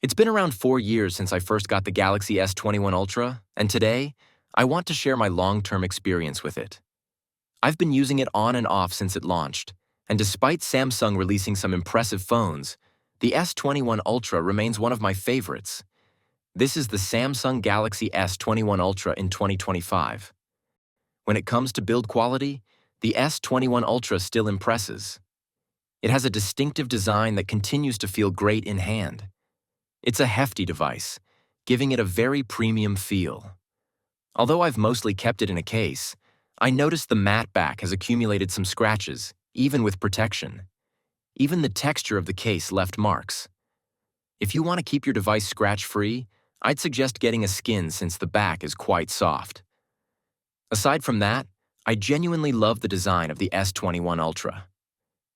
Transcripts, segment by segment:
It's been around 4 years since I first got the Galaxy S21 Ultra, and today, I want to share my long-term experience with it. I've been using it on and off since it launched, and despite Samsung releasing some impressive phones, the S21 Ultra remains one of my favorites. This is the Samsung Galaxy S21 Ultra in 2025. When it comes to build quality, the S21 Ultra still impresses. It has a distinctive design that continues to feel great in hand. It's a hefty device, giving it a very premium feel. Although I've mostly kept it in a case, I noticed the matte back has accumulated some scratches, even with protection. Even the texture of the case left marks. If you want to keep your device scratch-free, I'd suggest getting a skin since the back is quite soft. Aside from that, I genuinely love the design of the S21 Ultra.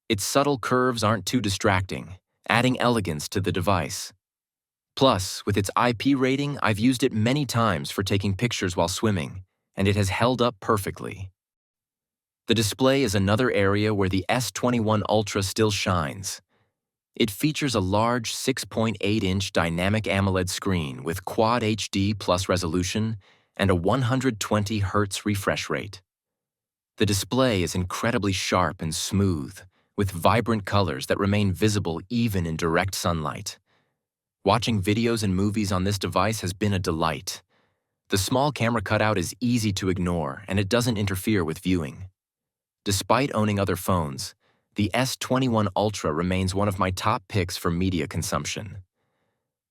Its subtle curves aren't too distracting, adding elegance to the device. Plus, with its IP rating, I've used it many times for taking pictures while swimming, and it has held up perfectly. The display is another area where the S21 Ultra still shines. It features a large 6.8-inch dynamic AMOLED screen with Quad HD Plus resolution and a 120 Hz refresh rate. The display is incredibly sharp and smooth, with vibrant colors that remain visible even in direct sunlight. Watching videos and movies on this device has been a delight. The small camera cutout is easy to ignore, and it doesn't interfere with viewing. Despite owning other phones, the S21 Ultra remains one of my top picks for media consumption.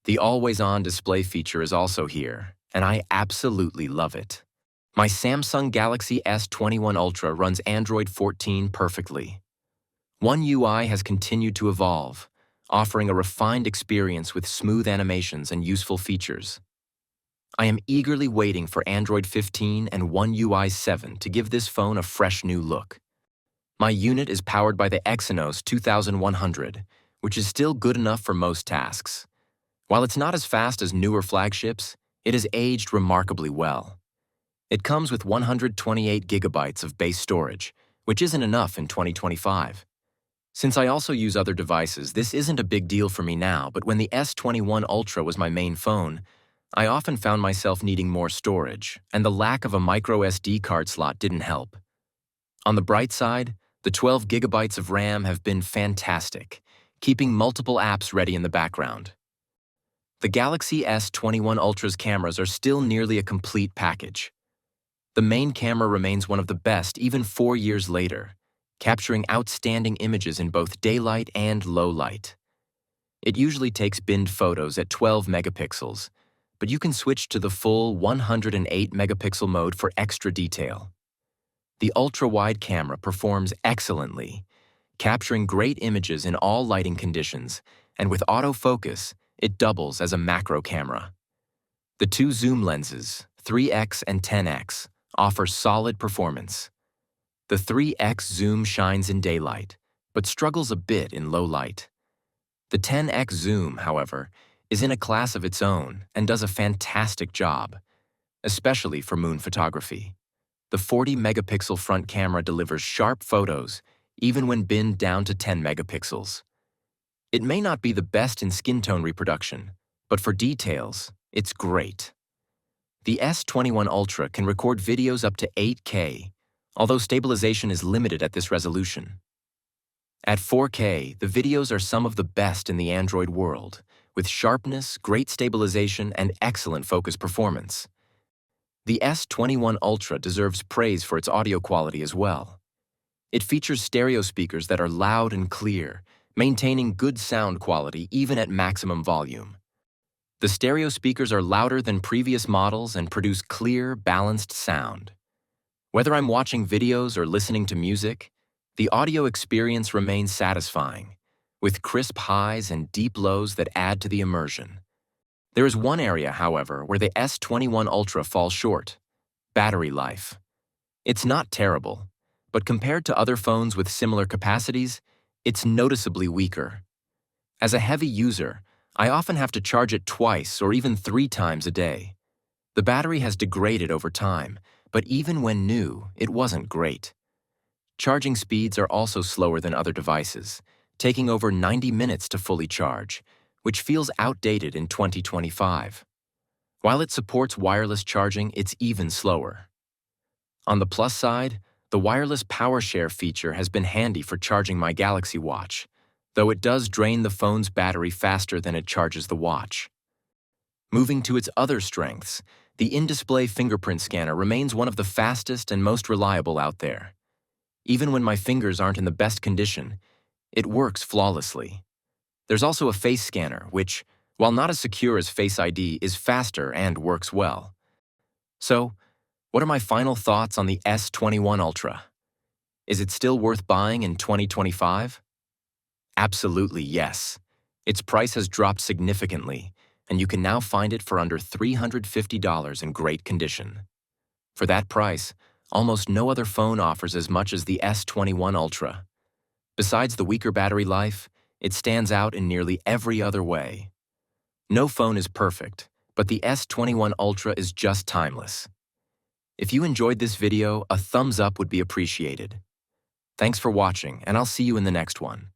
The always-on display feature is also here, and I absolutely love it. My Samsung Galaxy S21 Ultra runs Android 14 perfectly. One UI has continued to evolve, offering a refined experience with smooth animations and useful features. I am eagerly waiting for Android 15 and One UI 7 to give this phone a fresh new look. My unit is powered by the Exynos 2100, which is still good enough for most tasks. While it's not as fast as newer flagships, it has aged remarkably well. It comes with 128 gigabytes of base storage, which isn't enough in 2025. Since I also use other devices, this isn't a big deal for me now, but when the S21 Ultra was my main phone, I often found myself needing more storage, and the lack of a micro SD card slot didn't help. On the bright side, the 12 gigabytes of RAM have been fantastic, keeping multiple apps ready in the background. The Galaxy S21 Ultra's cameras are still nearly a complete package. The main camera remains one of the best even 4 years later, capturing outstanding images in both daylight and low light. It usually takes binned photos at 12 megapixels, but you can switch to the full 108 megapixel mode for extra detail. The ultra-wide camera performs excellently, capturing great images in all lighting conditions, and with autofocus, it doubles as a macro camera. The two zoom lenses, 3x and 10x, offer solid performance. The 3x zoom shines in daylight, but struggles a bit in low light. The 10x zoom, however, is in a class of its own and does a fantastic job, especially for moon photography. The 40-megapixel front camera delivers sharp photos, even when binned down to 10 megapixels. It may not be the best in skin tone reproduction, but for details, it's great. The S21 Ultra can record videos up to 8K, although stabilization is limited at this resolution. At 4K, the videos are some of the best in the Android world, with sharpness, great stabilization, and excellent focus performance. The S21 Ultra deserves praise for its audio quality as well. It features stereo speakers that are loud and clear, maintaining good sound quality even at maximum volume. The stereo speakers are louder than previous models and produce clear, balanced sound. Whether I'm watching videos or listening to music, the audio experience remains satisfying, with crisp highs and deep lows that add to the immersion. There is one area, however, where the S21 Ultra falls short: battery life. It's not terrible, but compared to other phones with similar capacities, it's noticeably weaker. As a heavy user, I often have to charge it twice or even 3 times a day. The battery has degraded over time, but even when new, it wasn't great. Charging speeds are also slower than other devices, taking over 90 minutes to fully charge, which feels outdated in 2025. While it supports wireless charging, it's even slower. On the plus side, the wireless power share feature has been handy for charging my Galaxy Watch, though it does drain the phone's battery faster than it charges the watch. Moving to its other strengths, the in-display fingerprint scanner remains one of the fastest and most reliable out there. Even when my fingers aren't in the best condition, it works flawlessly. There's also a face scanner, which, while not as secure as Face ID, is faster and works well. So, what are my final thoughts on the S21 Ultra? Is it still worth buying in 2025? Absolutely yes. Its price has dropped significantly, and you can now find it for under $350 in great condition. For that price, almost no other phone offers as much as the S21 Ultra. Besides the weaker battery life, it stands out in nearly every other way. No phone is perfect, but the S21 Ultra is just timeless. If you enjoyed this video, a thumbs up would be appreciated. Thanks for watching, and I'll see you in the next one.